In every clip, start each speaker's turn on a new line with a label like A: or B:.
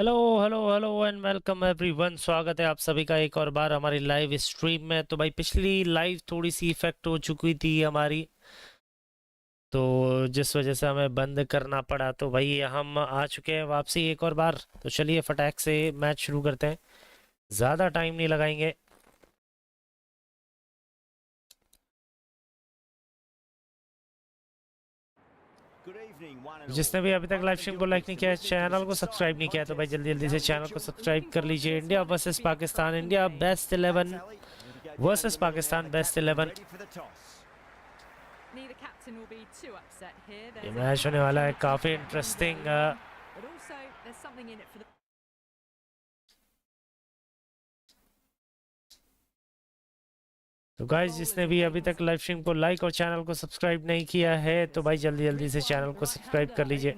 A: Hello hello hello and welcome everyone. स्वागत है आप सभी का एक और बार हमारी लाइव स्ट्रीम में। तो भाई पिछली लाइव थोड़ी सी इफेक्ट हो चुकी थी हमारी, तो जिस वजह से हमें बंद करना पड़ा। तो भाई हम आ चुके हैं वापसी एक और बार। तो चलिए फटाक से मैच शुरू करते हैं, ज़्यादा टाइम नहीं लगाएंगे। जिसने भी अभी तक लाइव स्ट्रीम को लाइक नहीं किया, चैनल को सब्सक्राइब नहीं किया, तो भाई जल्दी जल्दी से चैनल को सब्सक्राइब कर लीजिए। India versus Pakistan, India best 11 versus Pakistan best 11। ये मैच होने वाला है काफी इंटरेस्टिंग। तो गाइस, जिसने भी अभी तक लाइव स्ट्रीम को लाइक और चैनल को सब्सक्राइब नहीं किया है, तो भाई जल्दी जल्दी से चैनल को सब्सक्राइब कर लीजिए।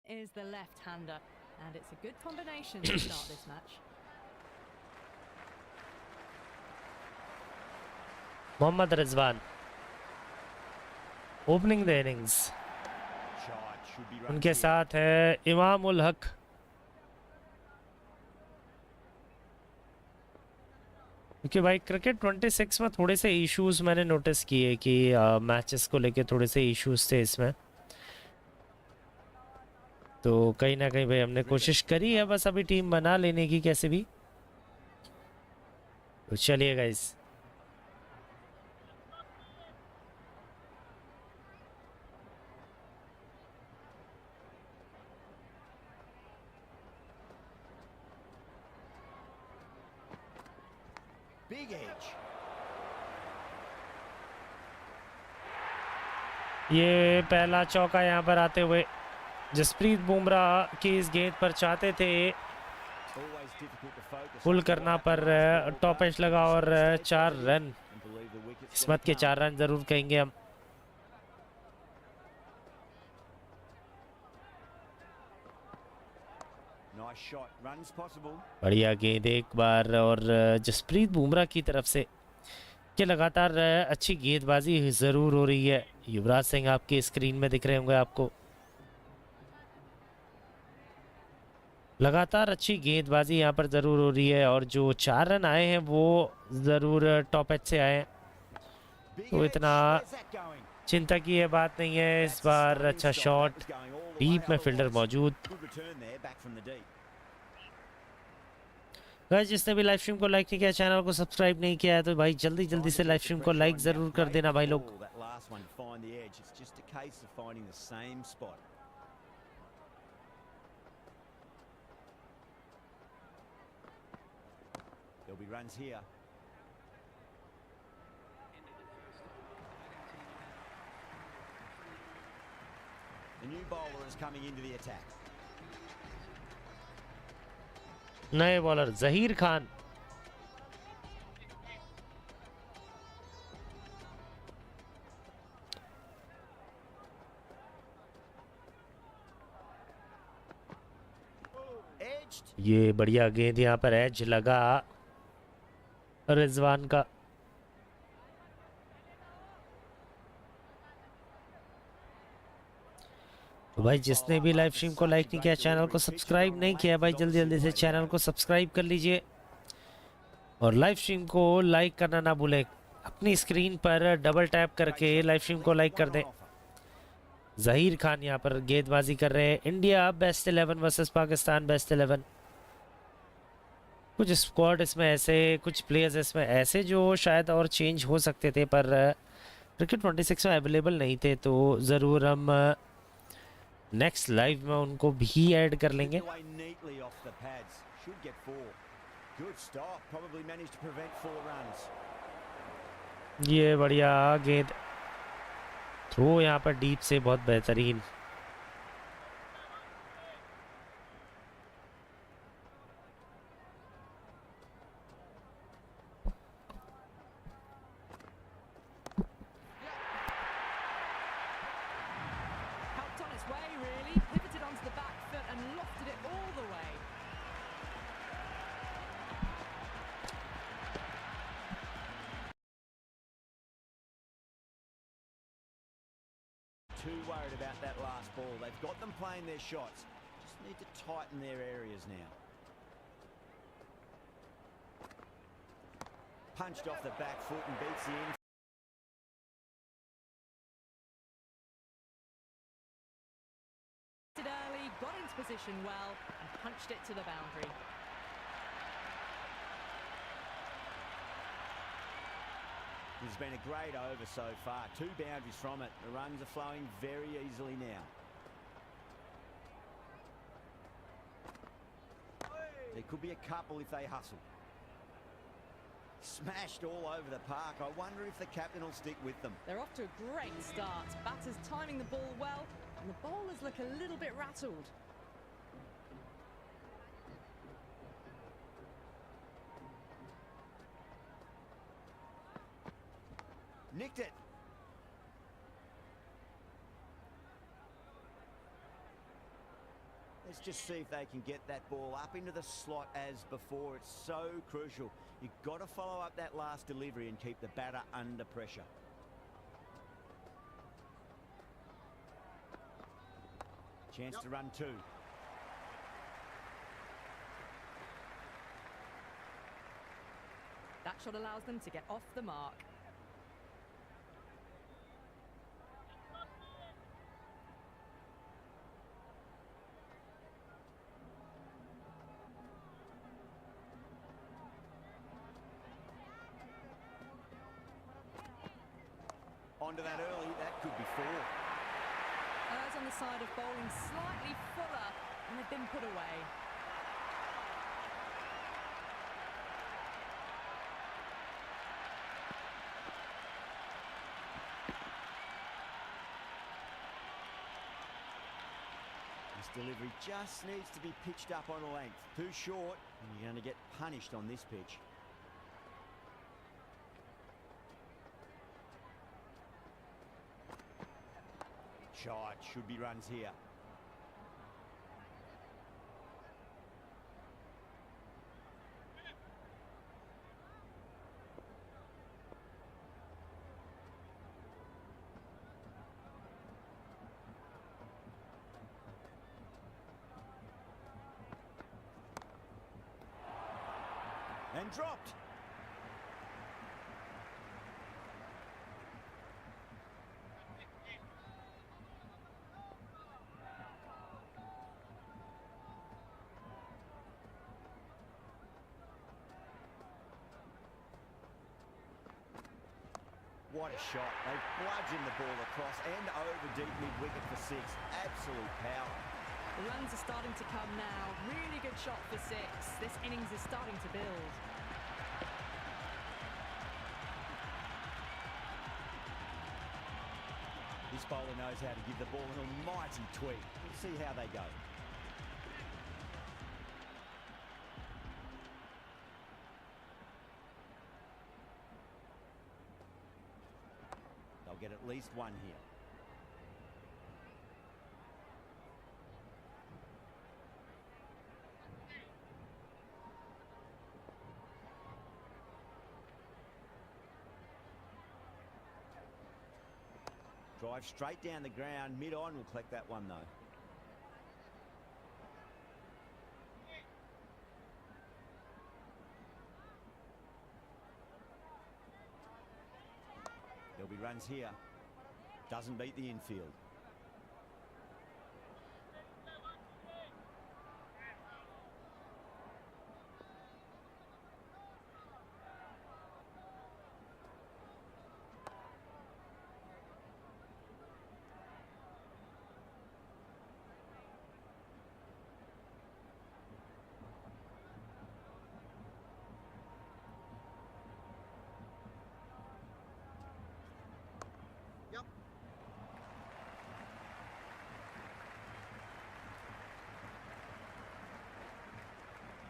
B: Is the left-hander, and it's a good combination to start this match.
A: Mohammad Rizwan opening the innings, उनके साथ है इमाम उल हक। क्योंकि भाई क्रिकेट 26 में थोड़े से इश्यूज मैंने नोटिस किए कि मैचेस को लेके थोड़े से इश्यूज थे इसमें। तो कहीं ना कहीं भाई हमने कोशिश करी है बस अभी टीम बना लेने की कैसे भी। तो चलिए गाइस, ये पहला चौका यहाँ पर आते हुए जसप्रीत बुमराह की इस गेंद पर चाहते थे पुल करना, पर टॉप एज लगा और 4 रन, किस्मत के 4 रन जरूर कहेंगे हम। बढ़िया गेंद एक बार, और जसप्रीत बुमराह की तरफ से कि लगातार अच्छी गेंदबाजी जरूर हो रही है। युवराज सिंह आपकी स्क्रीन में दिख रहे होंगे आपको। लगातार अच्छी गेंदबाजी यहाँ पर ज़रूर हो रही है, और जो 4 रन आए हैं वो ज़रूर टॉप एज से आए हैं, तो इतना चिंता की ये बात नहीं है। इस बार अच्छा शॉट, डीप में फील्डर मौजूद। गाइस, जिसने भी लाइव स्ट्रीम को लाइक नहीं किया, चैनल को सब्सक्राइब नहीं किया है, तो भाई जल्दी जल्दी से लाइव स्ट्रीम को लाइक ज़रूर कर देना भाई लोग।
C: There'll be runs here. The new bowler is coming into the attack.
A: नए बॉलर जहीर खान। ये बढ़िया गेंद, यहाँ पर एज लगा रिजवान का। तो भाई जिसने भी लाइव स्ट्रीम को लाइक नहीं किया, चैनल को सब्सक्राइब नहीं किया, भाई जल्दी जल्दी से चैनल को सब्सक्राइब कर लीजिए और लाइव स्ट्रीम को लाइक करना ना भूलें। अपनी स्क्रीन पर डबल टैप करके लाइव स्ट्रीम को लाइक कर दें। जहीर खान यहाँ पर गेंदबाजी कर रहे हैं। India best 11 versus Pakistan best 11। कुछ स्क्वाड इसमें ऐसे, कुछ प्लेयर्स इसमें ऐसे जो शायद और चेंज हो सकते थे, पर क्रिकेट 26 में अवेलेबल नहीं थे, तो ज़रूर हम नेक्स्ट लाइव में उनको भी ऐड कर लेंगे। ये बढ़िया गेंद, थ्रो यहाँ पर डीप से बहुत बेहतरीन।
C: too worried about that last ball. They've got them playing their shots. Just need to tighten their areas now. Punched off the back foot and beats the in.
B: Early, got into position well and punched it to the boundary.
C: This has been a great over so far. 2 boundaries from it. The runs are flowing very easily now. There could be a couple if they hustle. Smashed all over the park. I wonder if the captain will stick with them.
B: They're off to a great start. Batters timing the ball well, and the bowlers look a little bit rattled.
C: Nicked it. Let's just see if they can get that ball up into the slot as before. It's so crucial. You've got to follow up that last delivery and keep the batter under pressure. Chance to run 2.
B: That shot allows them to get off the mark.
C: Onto that early, that could be 4.
B: Errs on the side of bowling slightly fuller, and they've been put away.
C: This delivery just needs to be pitched up on a length. Too short, and you're going to get punished on this pitch. Shot, should be runs here. And dropped. What a shot. They've bludgeoned the ball across and over deep mid-wicket for 6. Absolute power.
B: The runs are starting to come now. Really good shot for 6. This innings is starting to build.
C: This bowler knows how to give the ball an almighty tweak. We'll see how they go. They'll get at least 1 here. Drive straight down the ground, mid-on will collect that one though. There'll be runs here. Doesn't beat the infield.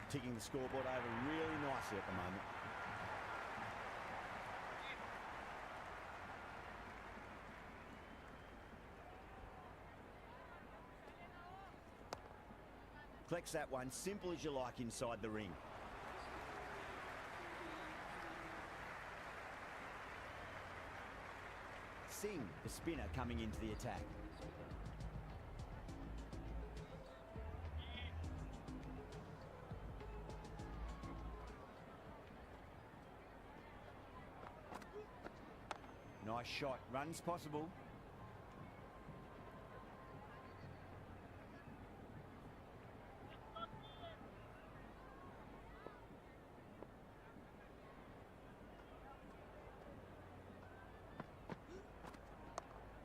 C: Ticking the scoreboard over really nicely at the moment. Collects that one, simple as you like inside the ring. Singh, the spinner, coming into the attack. Nice shot. Runs possible.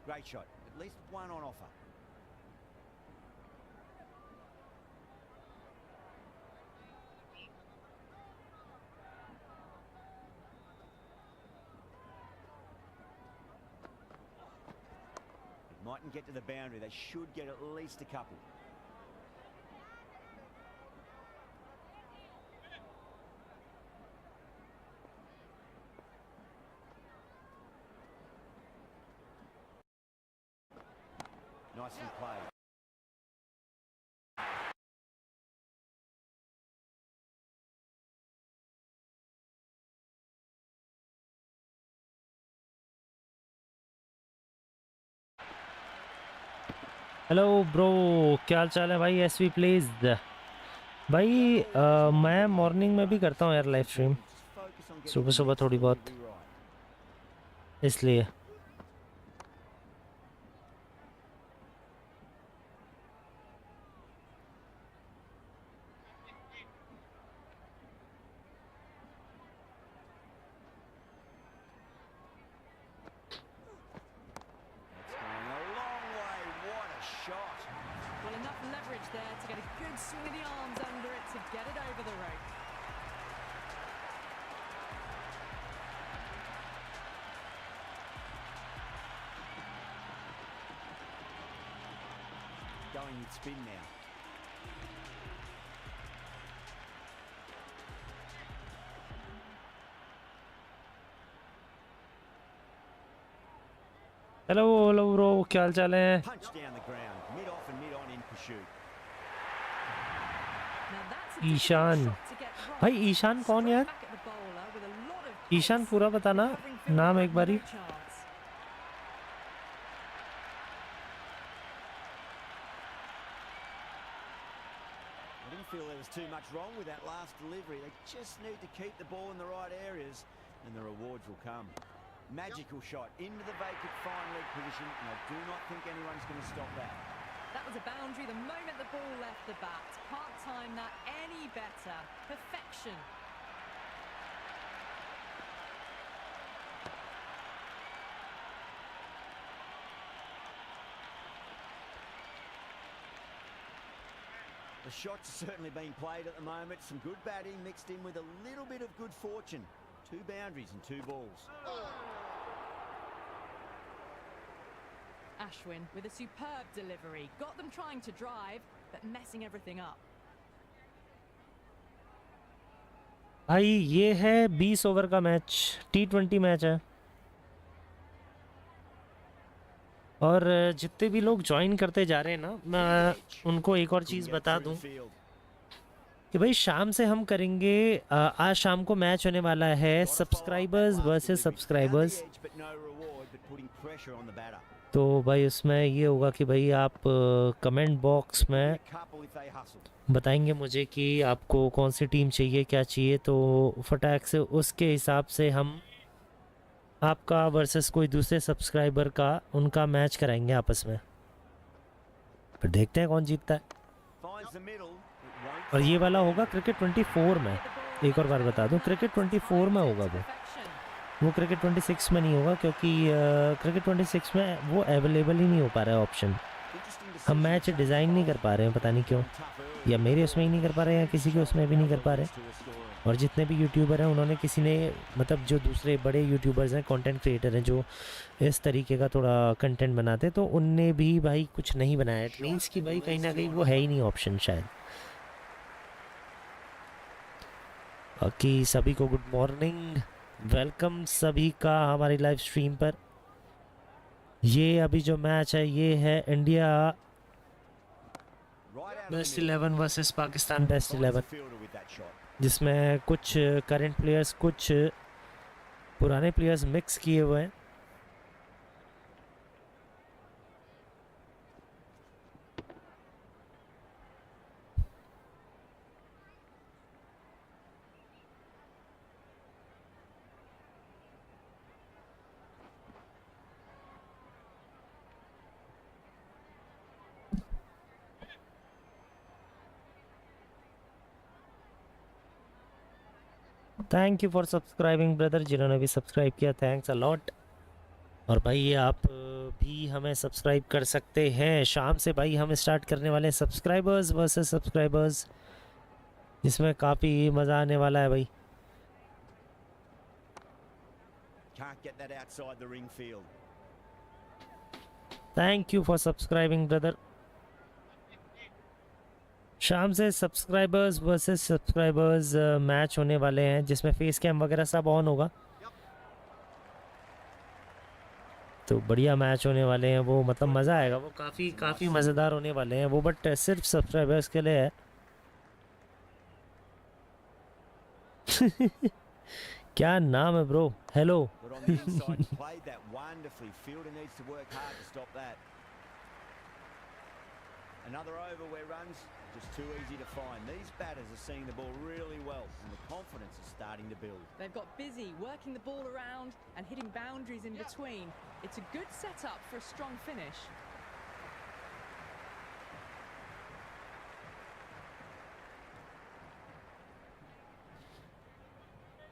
C: Great shot. At least one on offer. It mightn't get to the boundary. They should get at least a couple. Nicely played.
A: Hello bro, क्या हाल चाल है भाई? SV please भाई, मैं morning में भी करता हूँ यार लाइव स्ट्रीम, सुबह सुबह थोड़ी बहुत, इसलिए।
C: It's going a long way. What a shot.
B: Well, enough leverage there to get a good swing of the arms under it to get it over the rope.
C: Going with spin now.
A: Hello hello bro, क्या हाल चाल है?
C: Punch down the ground. Mid off and mid on in pursuit.
B: Now that's a
A: Ishan,
B: difficult shot to get right.
A: भाई ईशान कौन यार?
B: Back at the bowler with a lot of
A: Ishan
B: pace.
A: पूरा बताना,
B: Covering field
A: नाम
B: had
A: एक बारी।
B: no chance.
C: I didn't feel there was too much wrong with that last delivery. They just need to keep the ball in the right areas and the rewards will come. Magical shot into the vacant fine leg position, and I do not think anyone's going to stop that.
B: That was a boundary the moment the ball left the bat. Can't time that any better. Perfection. The shots are certainly being played at the moment. Some good batting mixed in with a little bit of good fortune. 2 boundaries and 2 balls. Ashwin with a superb delivery. Got them trying to drive, but messing everything up.
A: भाई ये है 20 over का match, T20 match है। और जितने भी लोग join करते जा रहे हैं ना, मैं उनको एक और चीज़ बता दूं कि भाई शाम से हम करेंगे, आज शाम को मैच होने वाला है सब्सक्राइबर्स वर्सेस सब्सक्राइबर्स। तो भाई उसमें ये होगा कि भाई आप कमेंट बॉक्स में बताएंगे मुझे कि आपको कौन सी टीम चाहिए, क्या चाहिए, तो फटाक से उसके हिसाब से हम आपका वर्सेस कोई दूसरे सब्सक्राइबर का उनका मैच कराएंगे आपस में। फिर देखते हैं कौन जीतता है। और ये वाला होगा क्रिकेट 24 में। एक और बार बता दूं, क्रिकेट 24 में होगा वो क्रिकेट 26 में नहीं होगा, क्योंकि क्रिकेट 26 में वो अवेलेबल ही नहीं हो पा रहा है ऑप्शन। हम मैच डिज़ाइन नहीं कर पा रहे हैं, पता नहीं क्यों, या मेरे उसमें ही नहीं कर पा रहे हैं या किसी के उसमें भी नहीं कर पा रहे। और जितने भी यूट्यूबर हैं उन्होंने किसी ने, मतलब जो दूसरे बड़े यूट्यूबर्स हैं, कंटेंट क्रिएटर हैं जो इस तरीके का थोड़ा कंटेंट बनाते, तो उनने भी भाई कुछ नहीं बनाया। इट मीन्स कि भाई कहीं ना कहीं वो है ही नहीं ऑप्शन शायद। बाकी सभी को गुड मॉर्निंग, वेलकम सभी का हमारी लाइव स्ट्रीम पर। ये अभी जो मैच है ये है India best 11 versus Pakistan best 11, जिसमें कुछ करंट प्लेयर्स कुछ पुराने प्लेयर्स मिक्स किए हुए हैं। Thank you for subscribing brother, जिन्होंने भी सब्सक्राइब किया थैंक्स अ लॉट। और भाई आप भी हमें सब्सक्राइब कर सकते हैं। शाम से भाई हम स्टार्ट करने वाले हैं सब्सक्राइबर्स वर्सेस सब्सक्राइबर्स, जिसमें काफ़ी मज़ा आने वाला है भाई।
B: Can't get that outside the ring field.
A: Thank you for subscribing brother. शाम से सब्सक्राइबर्स वर्सेस सब्सक्राइबर्स मैच होने वाले हैं, जिसमें फेस कैम वगैरह सब ऑन होगा, तो बढ़िया मैच होने वाले हैं वो, मतलब मज़ा आएगा वो, काफ़ी मज़ेदार होने वाले हैं वो, बट सिर्फ सब्सक्राइबर्स के लिए है। क्या नाम है bro? Hello.
B: But on the inside, played that wonderfully. Fielder needs to work hard to stop that. Another over where runs just too easy to find. These batters are seeing the ball really well, and the confidence is starting to build.
D: They've got busy working the ball around and hitting boundaries in between. It's a good setup for a strong finish.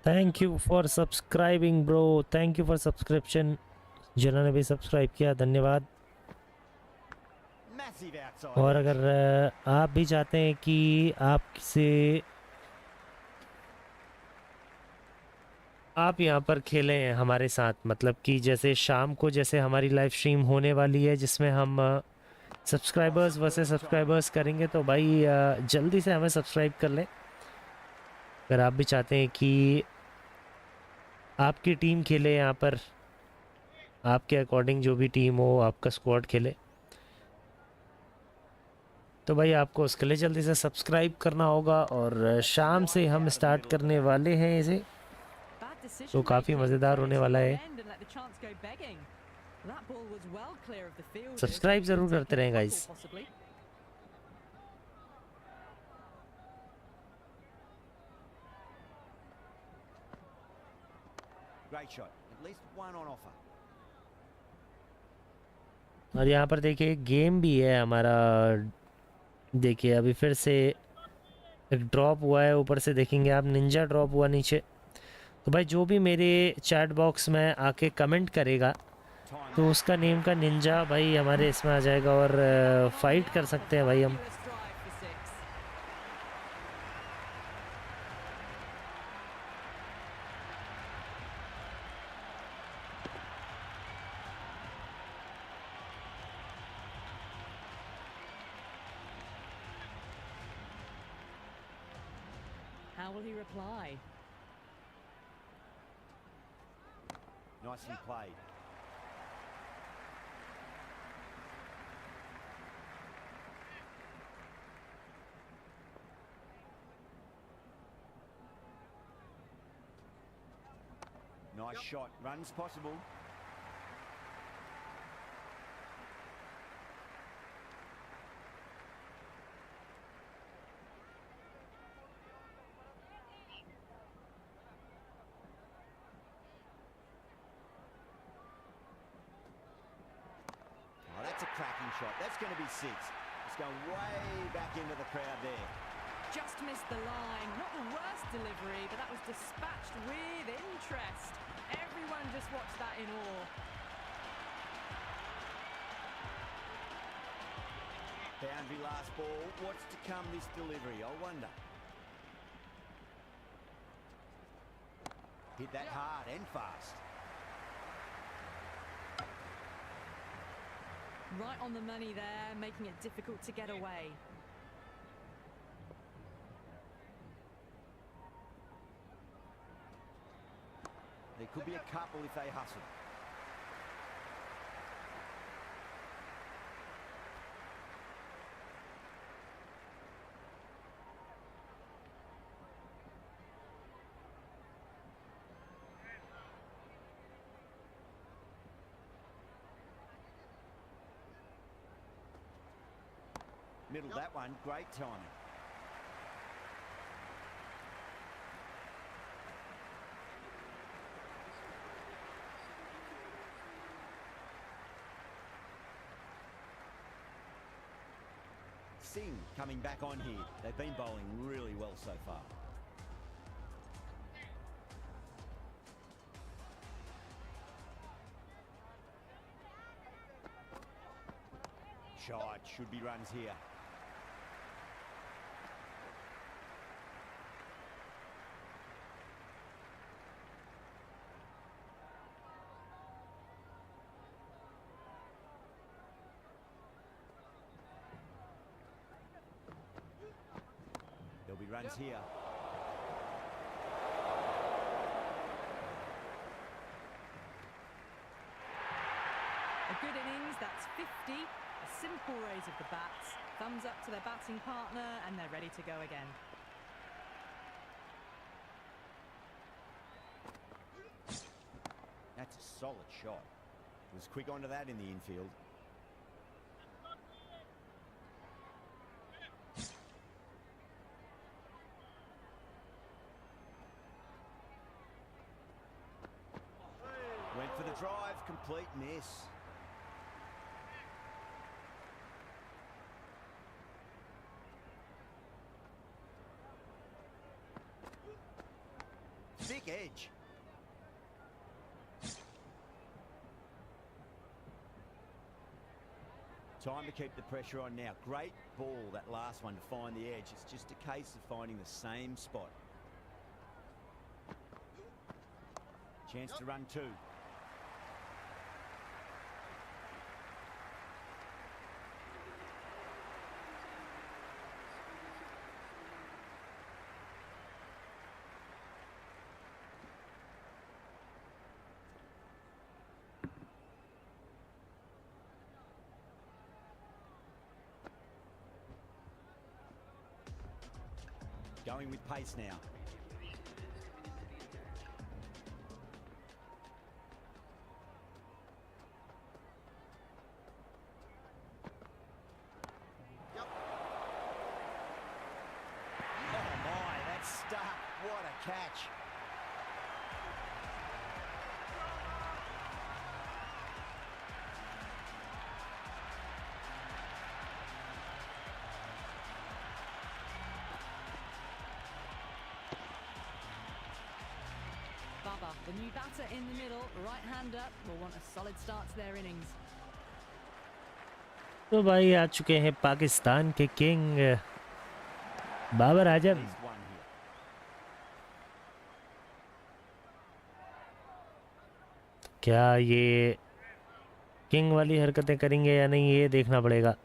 A: Thank you for subscribing bro, thank you for subscription. जिन्होंने भी subscribe किया धन्यवाद।
B: Massive outside.
A: और
B: edge.
A: अगर आप भी चाहते हैं कि आप यहाँ पर खेलें हमारे साथ, मतलब कि जैसे शाम को जैसे हमारी लाइव स्ट्रीम होने वाली है, जिसमें हम सब्सक्राइबर्स वर्सेस सब्सक्राइबर्स करेंगे, तो भाई जल्दी से हमें सब्सक्राइब कर लें। अगर आप भी चाहते हैं कि आपकी टीम खेले यहाँ पर, आपके अकॉर्डिंग जो भी टीम हो, आपका स्क्वाड खेले, तो भाई आपको उसके लिए जल्दी से सब्सक्राइब करना होगा। और शाम से हम स्टार्ट करने वाले हैं इसे,
D: Bad decision
A: तो काफ़ी
D: making.
A: मज़ेदार होने वाला है।
D: End and let the chance go begging. That ball was well clear of the fielders.
A: Subscribe ज़रूर करते रहें guys.
D: Possibly.
B: Great shot. At least one on offer.
A: और यहाँ पर देखिए गेम भी है हमारा। देखिए अभी फिर से एक ड्रॉप हुआ है, ऊपर से देखेंगे आप, निंजा ड्रॉप हुआ नीचे। तो भाई जो भी मेरे चैट बॉक्स में आके कमेंट करेगा,
B: Time.
A: तो उसका नेम का निंजा भाई हमारे इसमें आ जाएगा, और फाइट कर सकते हैं भाई हम।
D: Fabulous drive for six. How will he reply?
B: Nicely played. Nice shot. Runs possible. Oh, that's a cracking shot. That's going to be six. It's going way back into the crowd there.
D: Just missed the line. Not the worst delivery, but that was dispatched with interest. Everyone just watched that in awe.
B: Boundary last ball. What's to come this delivery? I wonder. Hit that hard and fast.
D: Right on the money there, making it difficult to get away.
B: There could be a couple if they hustle. Middle that one, great timing. Singh coming back on here. They've been bowling really well so far. shot. Should be runs here. There'll be runs here.
D: A good innings, that's 50. A simple raise of the bats. Thumbs up to their batting partner, and they're ready to go again.
B: That's a solid shot. Was quick onto that in the infield. Went for the drive, complete miss. Thick edge. Time to keep the pressure on now. Great ball, that last one, to find the edge. It's just a case of finding the same spot. Chance to run two. Going with pace now. Oh my, that's stuck. What a catch.
D: Baba, the new batter in the middle, right-hander, will want a solid start to their innings.
A: तो भाई आ चुके हैं पाकिस्तान के king Babar Azam.
B: He's one here.
A: क्या ये king वाली हरकतें करेंगे या नहीं, ये देखना पड़ेगा।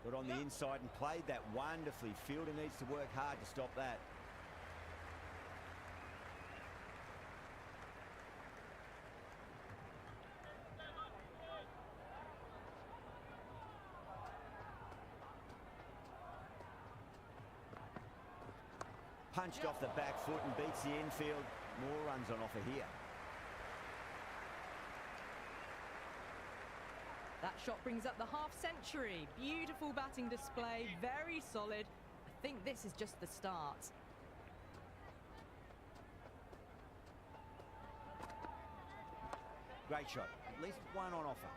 B: Got on the inside and played that wonderfully. Fielder needs to work hard to stop that. Punched off the back foot and beats the infield. More runs on offer here.
D: That shot brings up the half-century. Beautiful batting display, very solid. I think this is just the start.
B: Great shot. At least one on offer.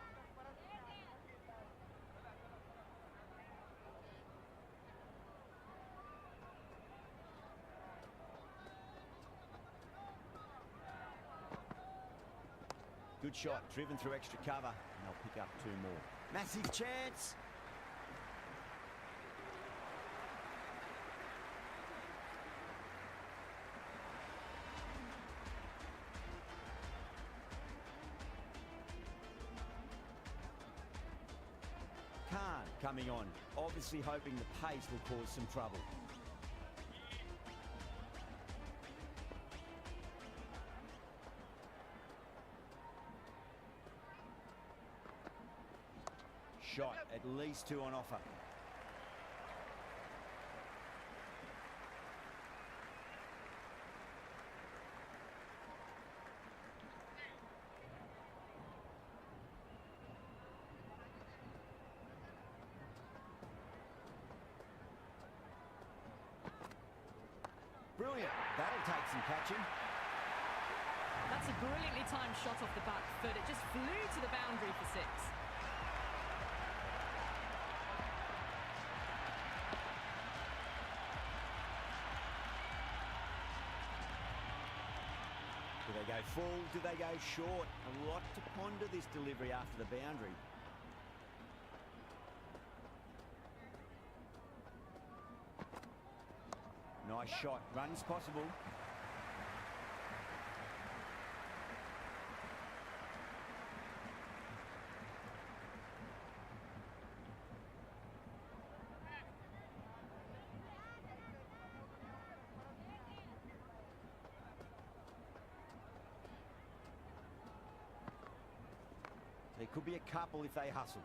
B: Good shot, driven through extra cover, and they'll pick up two more. Massive chance. Khan coming on, obviously hoping the pace will cause some trouble. Shot, at least two on offer. Brilliant. That'll take some catching.
D: That's a brilliantly timed shot off the back foot. It just flew to the boundary for six.
B: Do they go full? Do they go short? A lot to ponder this delivery after the boundary. Nice shot. Runs possible. There could be a couple if they hustle.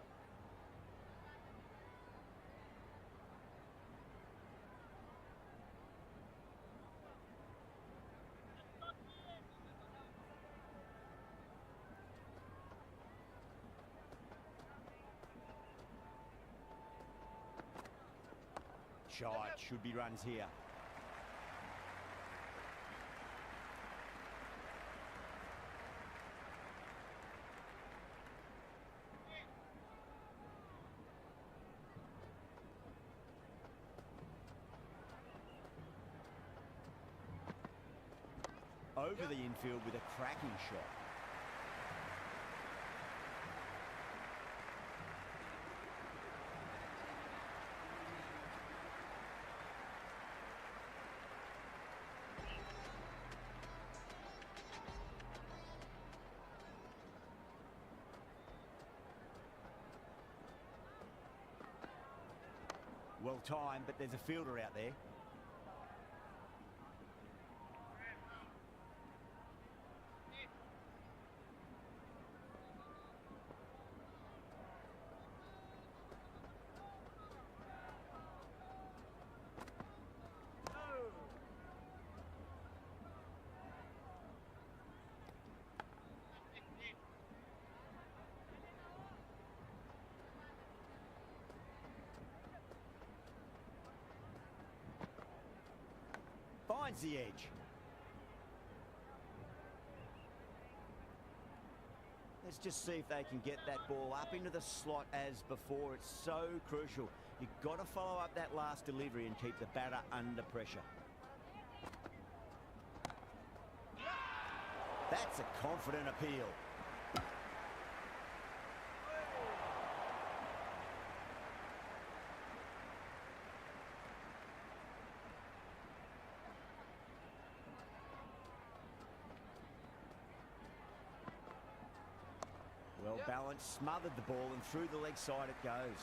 B: Shot. Should be runs here. Over the infield with a cracking shot. Well timed, but there's a fielder out there. Finds the edge. Let's just see if they can get that ball up into the slot as before. It's so crucial. You've got to follow up that last delivery and keep the batter under pressure. That's a confident appeal. Well balanced, smothered the ball, and through the leg side it goes.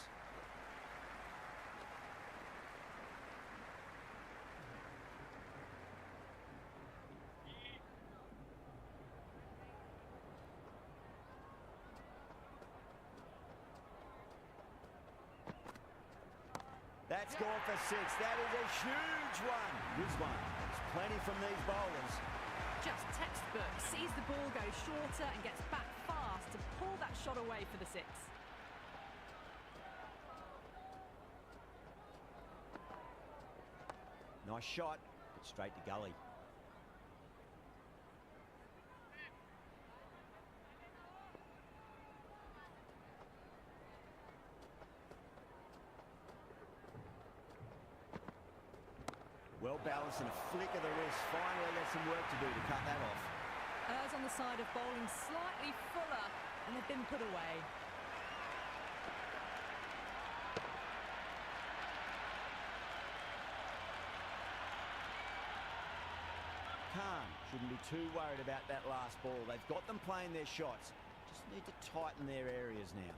B: That's gone for 6. That is a huge one. This one. There's plenty from these bowlers.
D: Just textbook. Sees the ball go shorter and gets back fast to pull that shot away for the 6.
B: Nice shot, but straight to gully. Well balanced and a flick of the wrist. Finally got some work to do to cut that off.
D: Errs on the side of bowling slightly fuller, and they've been put away.
B: Khan shouldn't be too worried about that last ball. They've got them playing their shots. Just need to tighten their areas now.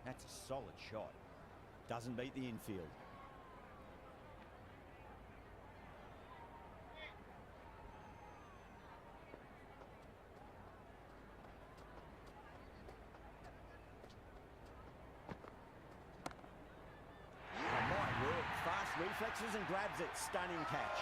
B: That's a solid shot. Doesn't beat the infield. Reflexes and grabs it. Stunning catch.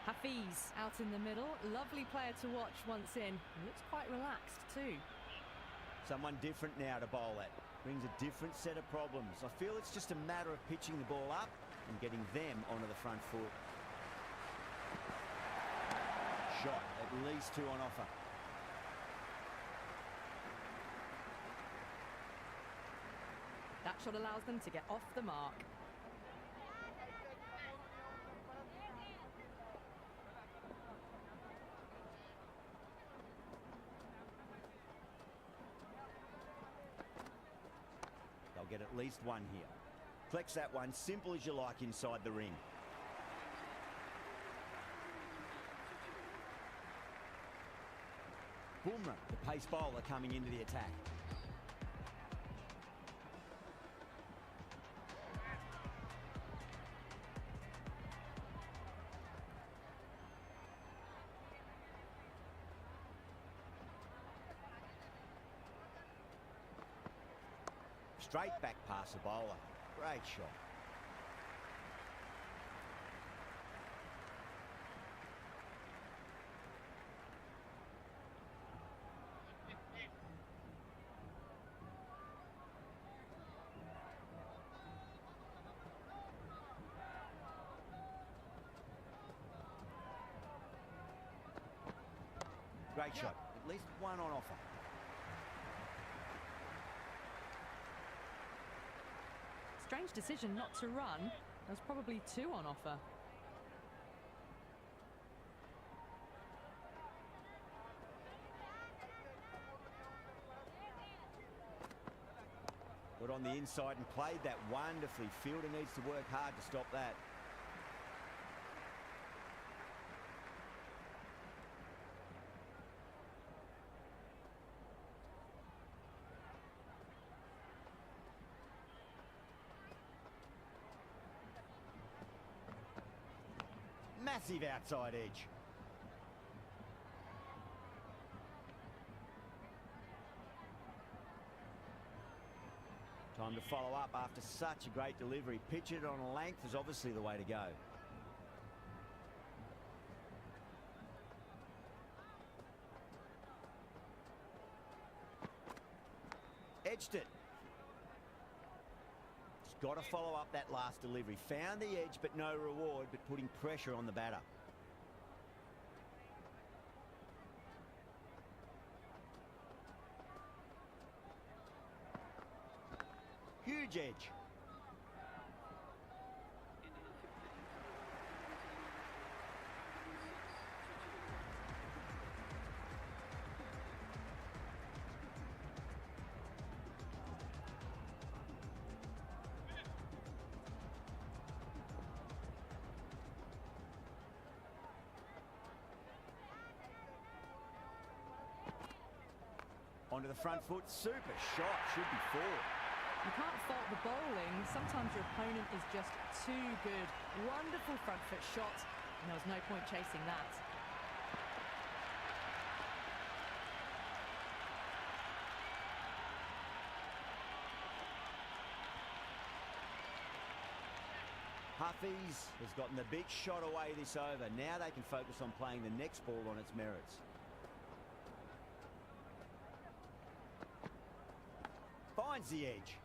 D: Hafiz out in the middle. Lovely player to watch once in. He looks quite relaxed too.
B: Someone different now to bowl at. Brings a different set of problems. I feel it's just a matter of pitching the ball up and getting them onto the front foot. Shot, at least 2 on offer.
D: That shot allows them to get off the mark.
B: They'll get at least 1 here. Flex that one, simple as you like inside the ring. Bumrah, the pace bowler, coming into the attack. Straight back past the bowler. Great shot. Great shot. At least 1 on offer.
D: Strange decision not to run. There's probably 2 on offer.
B: Got on the inside and played that wonderfully. Fielder needs to work hard to stop that. Massive outside edge. Time to follow up after such a great delivery. Pitch it on a length is obviously the way to go. Edged it. Got to follow up that last delivery. Found the edge, but no reward, but putting pressure on the batter. Huge edge. Onto the front foot, super shot, should be 4.
D: You can't fault the bowling. Sometimes your opponent is just too good. Wonderful front foot shot, and there was no point chasing that.
B: Huffies has gotten the big shot away this over. Now they can focus on playing the next ball on its merits. Finds the edge.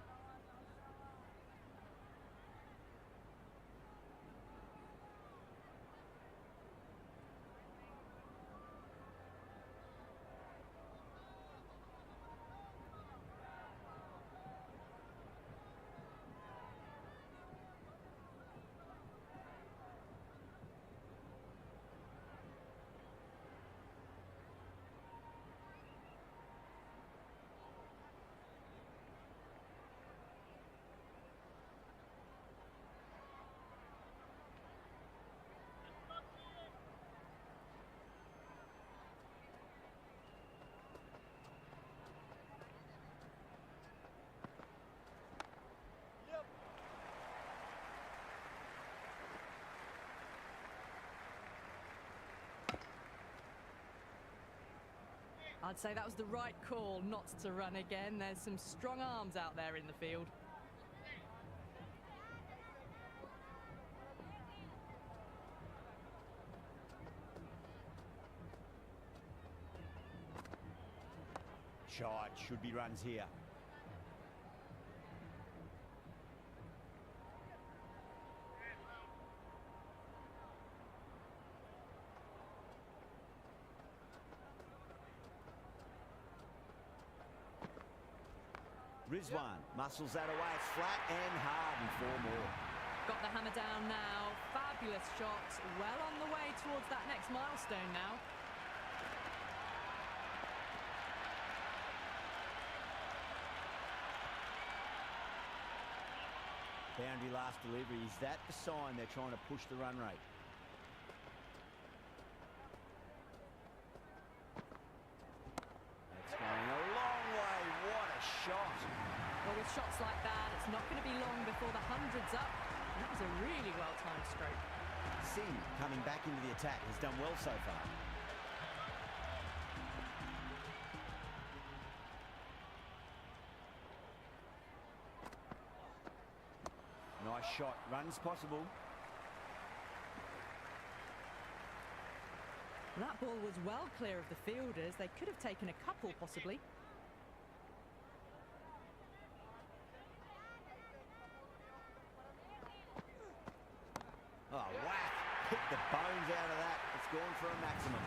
D: I'd say that was the right call not to run again. There's some strong arms out there in the field.
B: shot. Should be runs here. Rizwan muscles that away. It's flat and hard and 4 more.
D: Got the hammer down now. Fabulous shot. Well on the way towards that next milestone now.
B: Boundary last delivery. Is that the sign they're trying to push the run rate? That's going a long way. What a shot.
D: Well, with shots like that, it's not going to be long before the hundred's up. And that was a really well-timed stroke.
B: Singh coming back into the attack has done well so far. Nice shot. Runs possible.
D: That ball was well clear of the fielders. They could have taken a couple, possibly.
B: Oh, whack. Hit the bones out of that. It's gone for a maximum.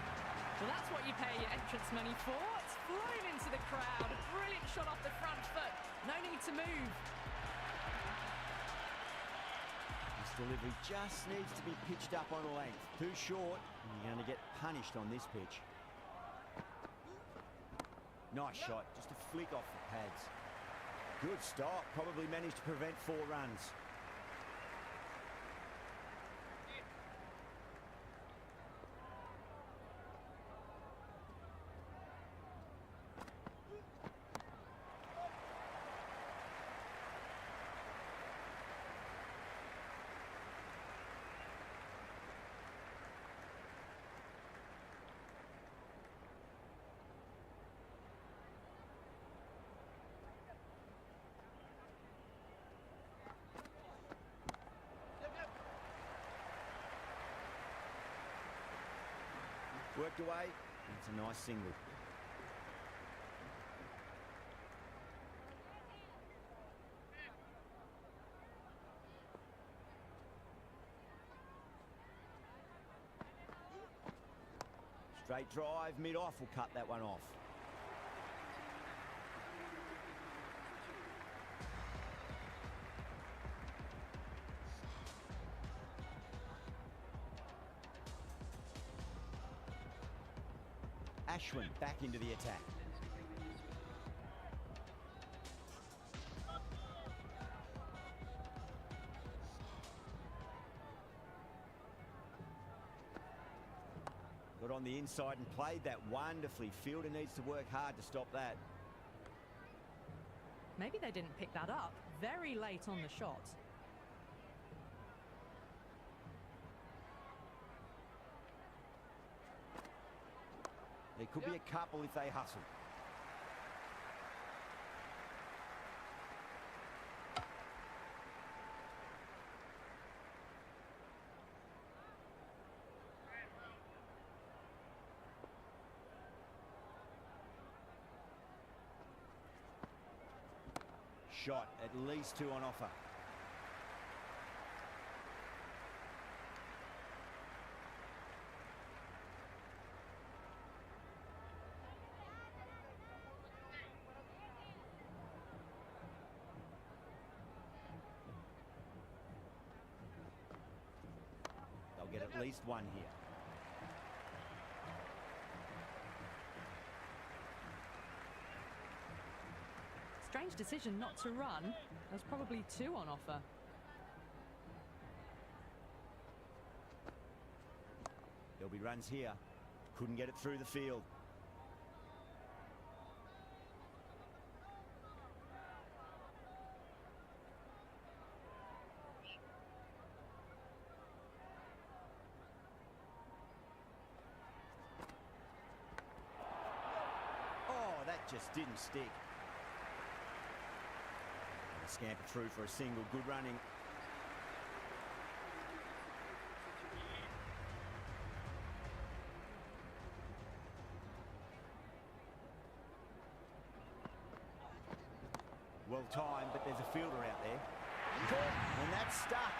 D: Well, that's what you pay your entrance money for. It's flown into the crowd. A brilliant shot off the front foot. No need to move.
B: This delivery just needs to be pitched up on a length. Too short, and you're going to get punished on this pitch. Nice shot. Just a flick off the pads. Good stop. Probably managed to prevent 4 runs. Worked away. It's a nice single. Straight drive, mid-off will cut that one off. Ashwin back into the attack. Got on the inside and played that wonderfully. Fielder needs to work hard to stop that.
D: Maybe they didn't pick that up very late on the shot.
B: There could be a couple if they hustle. Shot, at least 2 on offer. They'll get at least 1 here.
D: Strange decision not to run. There's probably 2 on offer.
B: There'll be runs here. Couldn't get it through the field. Oh, that just didn't stick. Scamper through for a single. Good running. well timed, but there's a fielder out there. Caught, and that's stuck.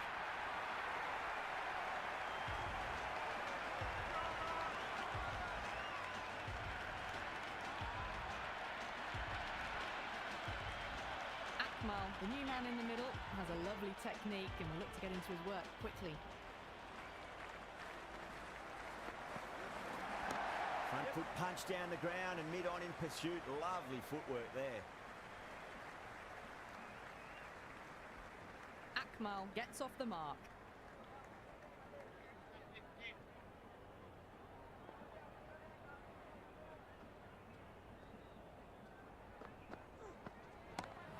D: Akmal, the new man in the middle, has a lovely technique and will look to get into his work quickly.
B: Front foot punch down the ground and mid-on in pursuit. Lovely footwork there.
D: Akmal gets off the mark.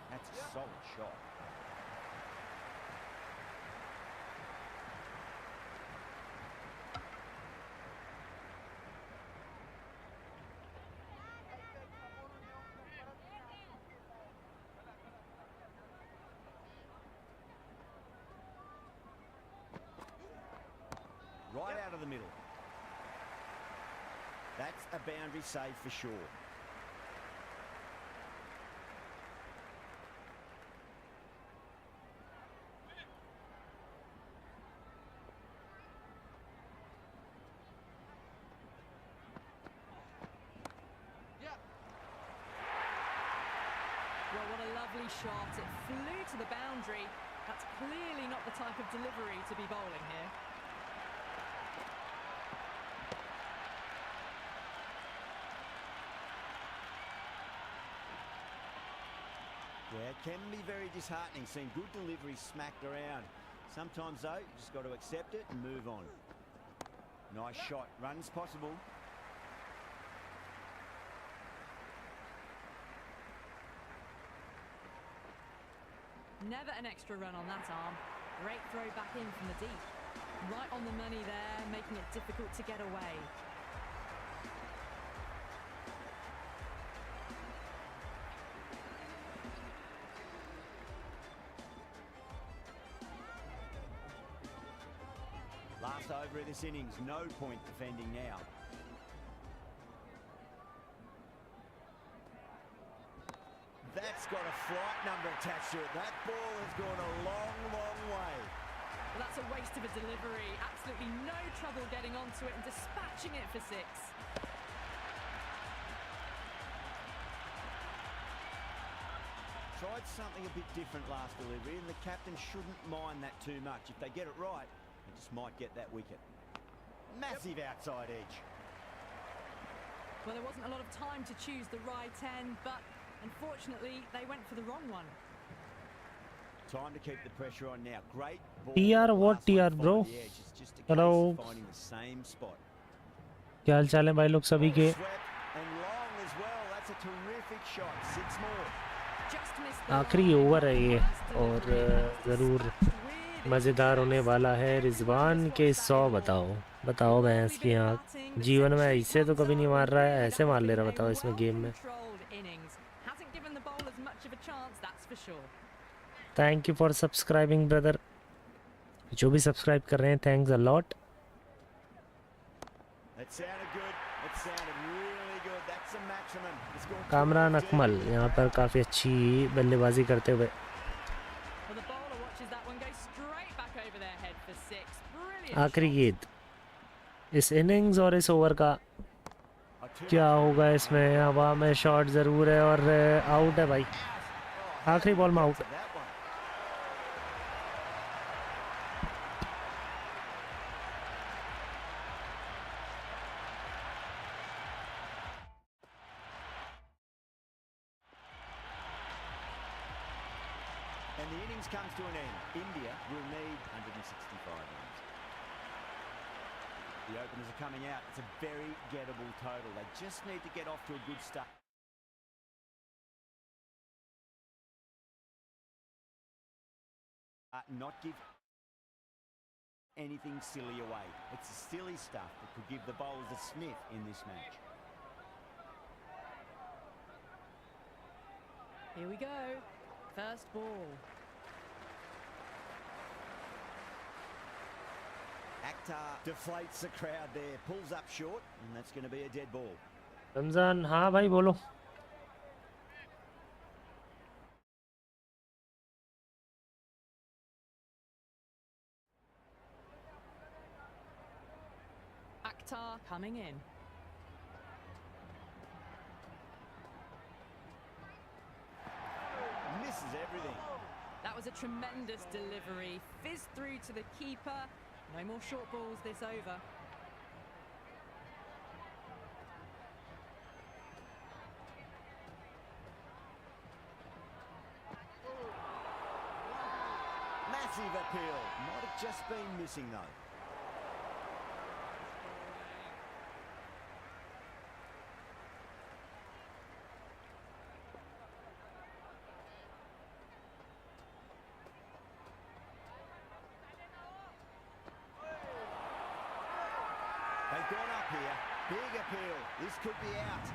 B: That's a solid shot. Right out of the middle. That's a boundary save for sure.
D: Well, what a lovely shot. It flew to the boundary. That's clearly not the type of delivery to be bowling here.
B: Yeah, it can be very disheartening seeing good delivery smacked around. Sometimes, though, you just got to accept it and move on. Nice shot. Runs possible.
D: Never an extra run on that arm. Great throw back in from the deep. Right on the money there, making it difficult to get away.
B: Last over of this innings, no point defending now. That's got a flight number attached to it. That ball has gone a long, long way.
D: Well, that's a waste of a delivery. Absolutely no trouble getting onto it and dispatching it for six.
B: Tried something a bit different last delivery, and the captain shouldn't mind that too much. If they get it right, they just might get that wicket. Massive outside edge.
D: Well, there wasn't a lot of time to choose the right end, but unfortunately, they went for the wrong one.
B: Time to keep the pressure on now. Great ball.
A: TR, what
B: Last one
A: TR,
B: to
A: bro?
B: find the edge. It's just a case
A: Hello.
B: of finding the same spot.
A: क्या हाल चाल है भाई लोग सभी के?
B: Swept and long as well. That's a terrific shot. 6 more.
D: Just missed the
A: आखिरी
D: line.
A: Over है ये
D: Nice
A: और
D: delivery.
A: ज़रूर
D: Really
A: मज़ेदार होने वाला है। रिजवान के 100 बताओ भैंस की आँख। जीवन में ऐसे तो कभी नहीं मार रहा है, ऐसे मार ले रहा बताओ इसमें गेम में।
D: Hasn't given the bowlers much of a chance, that's for sure.
A: Thank you for subscribing brother. जो भी सब्सक्राइब कर रहे हैं thanks a lot.
B: That sounded good. That sounded really good. That's a maximum. It's gone
A: Kamran
B: towards
A: Akmal
B: deep.
A: यहाँ पर काफ़ी अच्छी बल्लेबाजी करते हुए।
D: Well, the bowler watches that one go straight back over their head for six. Brilliant.
A: आखिरी गेंद इस इनिंग्स और इस ओवर का क्या होगा इसमें? हवा में शॉट ज़रूर है और आउट है भाई। आखिरी बॉल में out.
B: That one. And the innings comes to an end. India will need 165 runs. The openers are coming out. It's a very gettable total. They just need to get off to a good start. Not give anything silly away. It's the silly stuff that could give the bowlers a sniff in this match.
D: Here we go. First ball.
B: Akhtar deflates the crowd there, pulls up short, and that's going to be a dead ball.
A: Ramzan हाँ भाई बोलो।
D: Sitar coming in.
B: Misses everything.
D: That was a tremendous delivery. Fizzed through to the keeper. No more short balls this over.
B: Massive appeal. Might have just been missing though. They've gone up here. Big appeal. This could be out.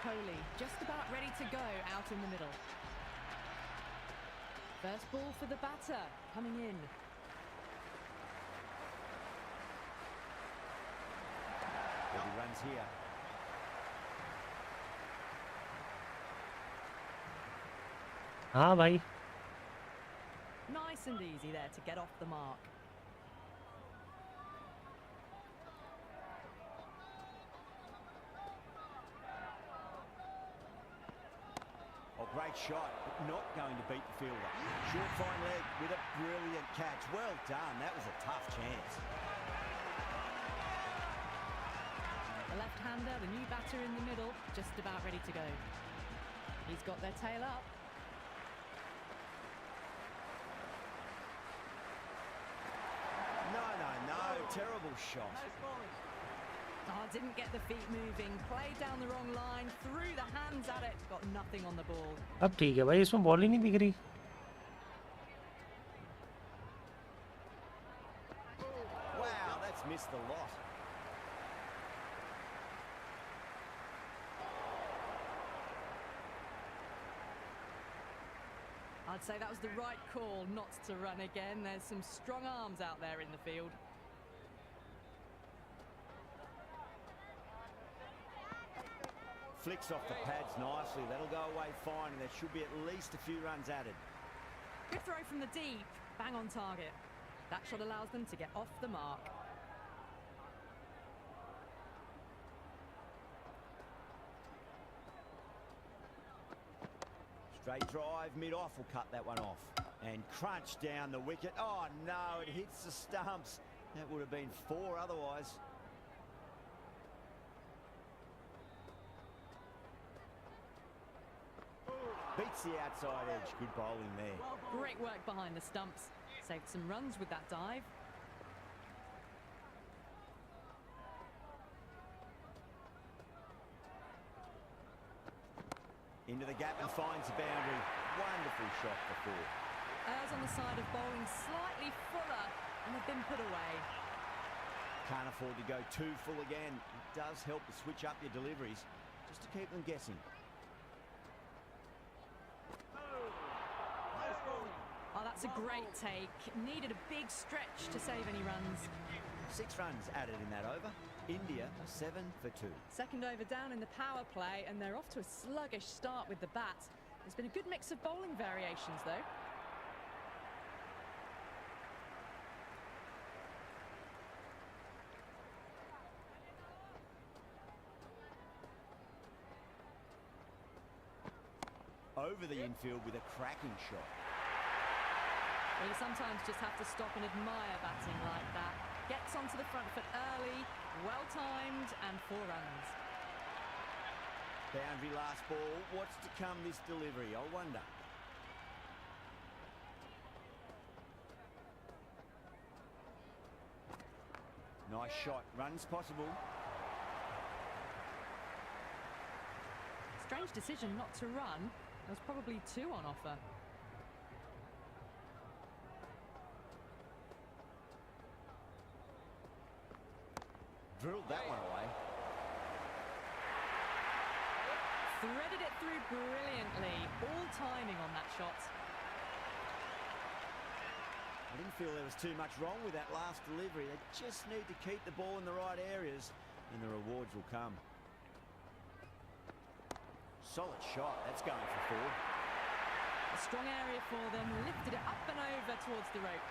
D: Kohli just about ready to go out in the middle. First ball for the batter coming in.
B: Bobby runs here.
A: हाँ भाई
D: Nice and easy there to get off the mark.
B: Oh, great shot, but not going to beat the fielder. Short fine leg with a brilliant catch. Well done. That was a tough chance.
D: The left-hander, the new batter in the middle, just about ready to go. He's got their tail up.
B: No. Terrible shot.
D: Oh, didn't get the feet moving. Played down the wrong line. Threw the hands at it. Got nothing on the ball.
A: अब ठीक है भाई इसमें ball ही नहीं दिख रही
B: Wow, that's missed the lot.
D: I'd say that was the right call not to run again. There's some strong arms out there in the field.
B: Flicks off the pads nicely. That'll go away fine, and there should be at least a few runs added.
D: Good throw from the deep. Bang on target. That shot allows them to get off the mark.
B: Straight drive, mid-off will cut that one off. And crunch down the wicket. Oh, no, it hits the stumps. That would have been 4 otherwise. Beats the outside edge. Good bowling there.
D: Great work behind the stumps. Saved some runs with that dive.
B: Into the gap and finds the boundary. Wonderful shot for 4.
D: Errs on the side of bowling slightly fuller and have been put away.
B: Can't afford to go too full again. It does help to switch up your deliveries just to keep them guessing.
D: Oh, that's a great take. Needed a big stretch to save any runs.
B: 6 runs added in that over. India are 7 for 2.
D: Second over down in the power play, and they're off to a sluggish start with the bat. There's been a good mix of bowling variations, though.
B: Over the infield with a cracking shot.
D: Well, you sometimes just have to stop and admire batting like that. Gets onto the front foot early, well-timed, and 4 runs.
B: Boundary last ball. What's to come this delivery, I wonder. Nice shot. Runs possible.
D: Strange decision not to run. There was probably 2 on offer.
B: Drilled that one away.
D: Threaded it through brilliantly. All timing on that shot.
B: I didn't feel there was too much wrong with that last delivery. They just need to keep the ball in the right areas and the rewards will come. Solid shot. That's going for 4.
D: A strong area for them. Lifted it up and over towards the rope.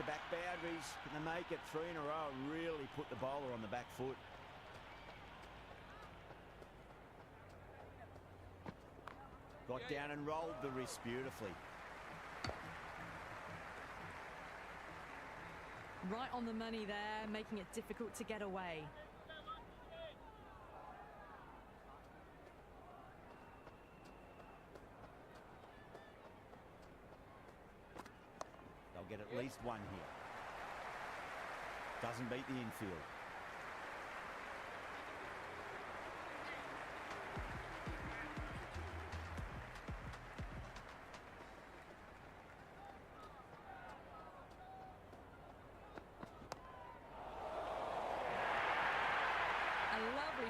B: back-to-back boundaries. Can they make it 3 in a row and really put the bowler on the back foot? Got down and rolled the wrist beautifully.
D: Right on the money there, making it difficult to get away.
B: They'll get at least one here. Doesn't beat the infield.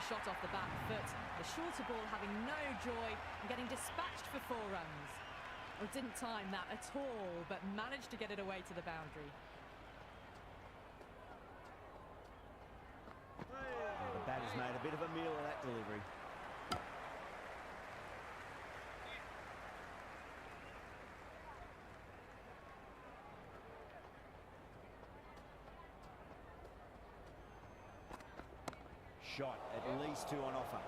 D: Shot off the back foot, the shorter ball having no joy and getting dispatched for 4 runs. Well, didn't time that at all, but managed to get it away to the boundary.
B: The batter's made a bit of a meal of that delivery. Shot, at least 2 on offer.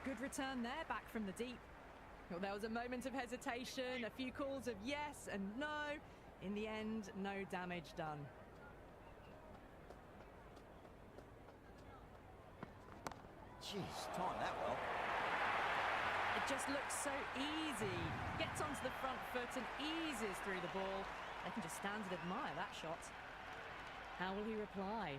D: Good return there, back from the deep. Well, there was a moment of hesitation, a few calls of yes and no. In the end, no damage done.
B: Jeez, timed that well.
D: It just looks so easy. Gets onto the front foot and eases through the ball. They can just stand and admire that shot. How will he reply?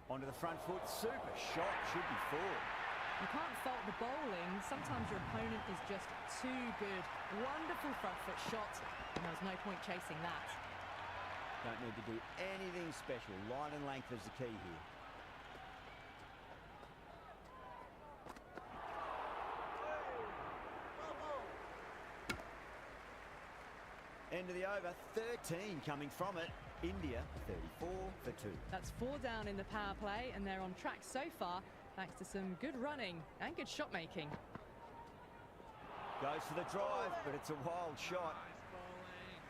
B: Onto the front foot, super shot, should be 4.
D: You can't fault the bowling. Sometimes your opponent is just too good. Wonderful front foot shot, and there was no point chasing that.
B: Don't need to do anything special. Line and length is the key here. End of the over, 13 coming from it. India 34 for 2.
D: That's 4 down in the power play, and they're on track so far thanks to some good running and good shot making.
B: Goes for the drive, but it's a wild shot.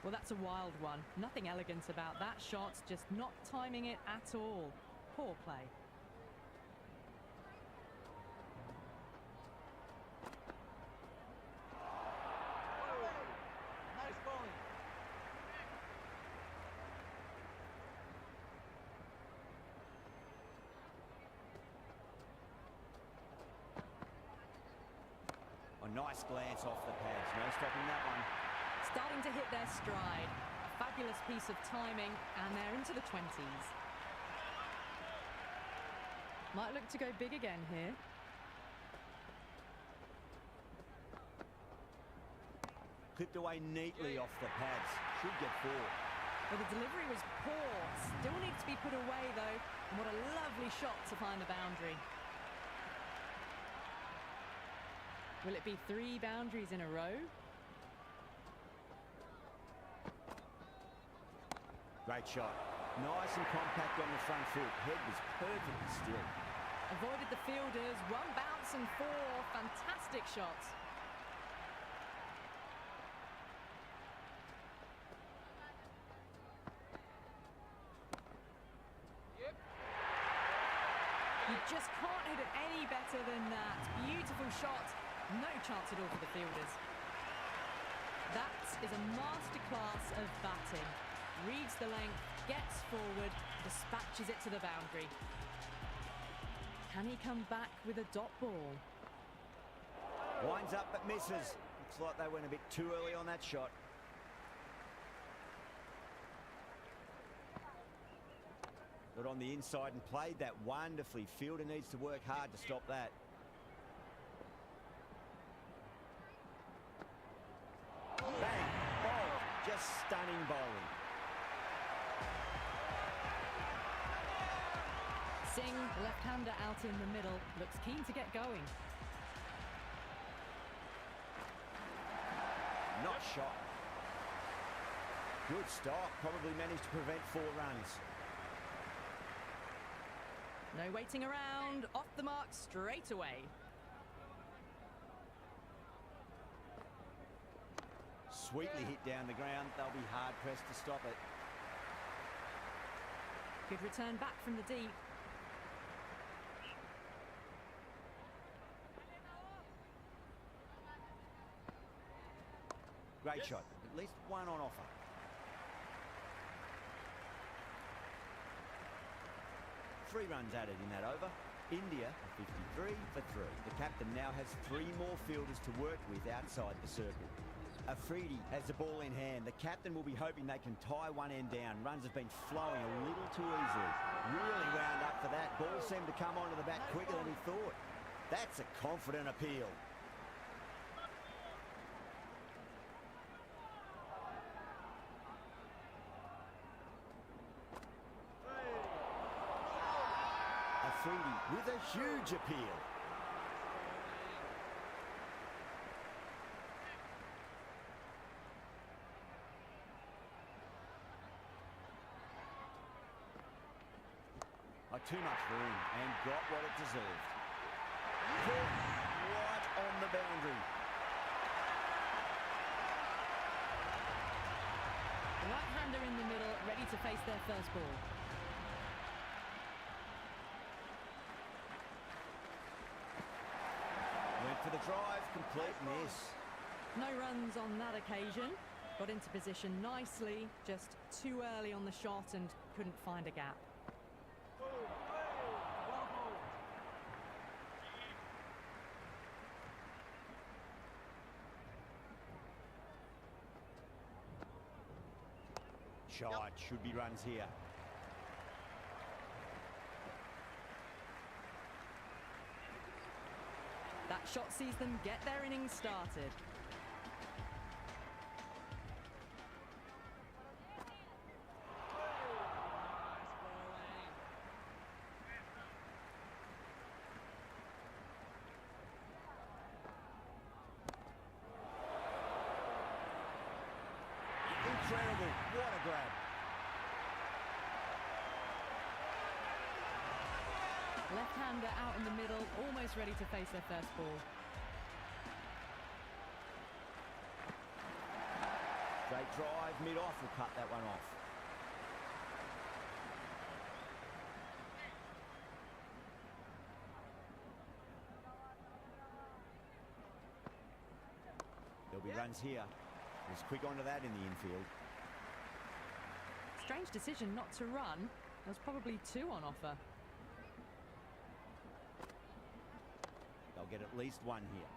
D: Well, that's a wild one. Nothing elegant about that shot, just not timing it at all. Poor play.
B: Nice glance off the pads, no stopping that one.
D: Starting to hit their stride. A fabulous piece of timing, and they're into the 20s. Might look to go big again here.
B: Clipped away neatly off the pads. Should get 4.
D: But the delivery was poor. Still needs to be put away, though. And what a lovely shot to find the boundary. Will it be 3 boundaries in a row?
B: Great shot. Nice and compact on the front foot. Head was perfectly still.
D: Avoided the fielders. 1 bounce and 4. Fantastic shots. You just can't hit it any better than that. Beautiful shot. No chance at all for the fielders. That is a masterclass of batting. Reads the length, gets forward, dispatches it to the boundary. Can he come back with a dot ball?
B: Winds up but misses. Looks like they went a bit too early on that shot. Got on the inside and played that wonderfully. Fielder needs to work hard to stop that. Bang! Bowled. Just stunning bowling.
D: Singh, left-hander out in the middle, looks keen to get going.
B: Not shot. Good stop. Probably managed to prevent 4 runs.
D: No waiting around, off the mark straight away.
B: Sweetly hit down the ground. They'll be hard pressed to stop it.
D: Good return back from the deep.
B: Great shot. At least one on offer. Three runs added in that over. India 53 for 3. The captain now has 3 more fielders to work with outside the circle. Afridi has the ball in hand. The captain will be hoping they can tie one end down. Runs have been flowing a little too easily. Really wound up for that. Ball seemed to come onto the bat quicker than he thought. That's a confident appeal. Afridi with a huge appeal. Too much room and got what it deserved. Put right on the boundary.
D: Right-hander in the middle, ready to face their first ball.
B: Went for the drive, complete miss.
D: No runs on that occasion. Got into position nicely, just too early on the shot and couldn't find a gap.
B: Shot, should be runs here.
D: That shot sees them get their innings started.
B: Incredible, what a grab.
D: Left-hander out in the middle, almost ready to face their first ball.
B: Straight drive, mid-off will cut that one off. There'll be runs here. Was quick onto that in the infield.
D: Strange decision not to run. There's probably 2 on offer.
B: They'll get at least 1 here.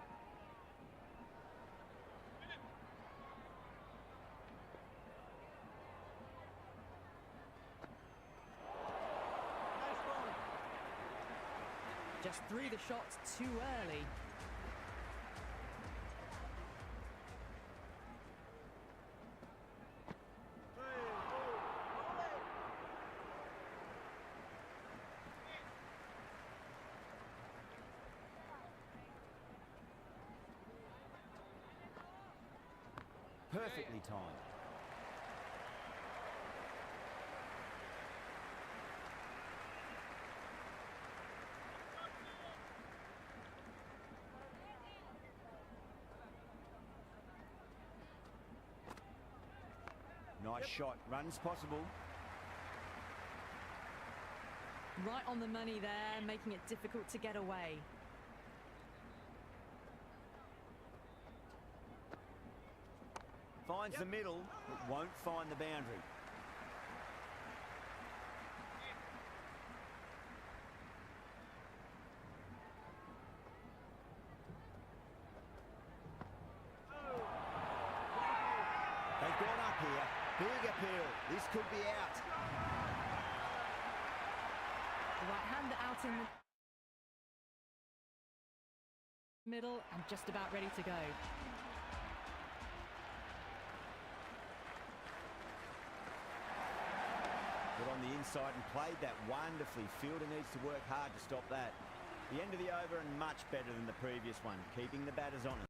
D: Just threw the shots too early.
B: Perfectly timed. Nice shot. Runs possible.
D: Right on the money there, making it difficult to get away.
B: Finds the middle, but won't find the boundary. They've gone up here. Big appeal. This could be out.
D: Right-hander out in the middle and just about ready to go.
B: Got on the inside and played that wonderfully. Fielder needs to work hard to stop that. The end of the over and much better than the previous one, keeping the batters honest.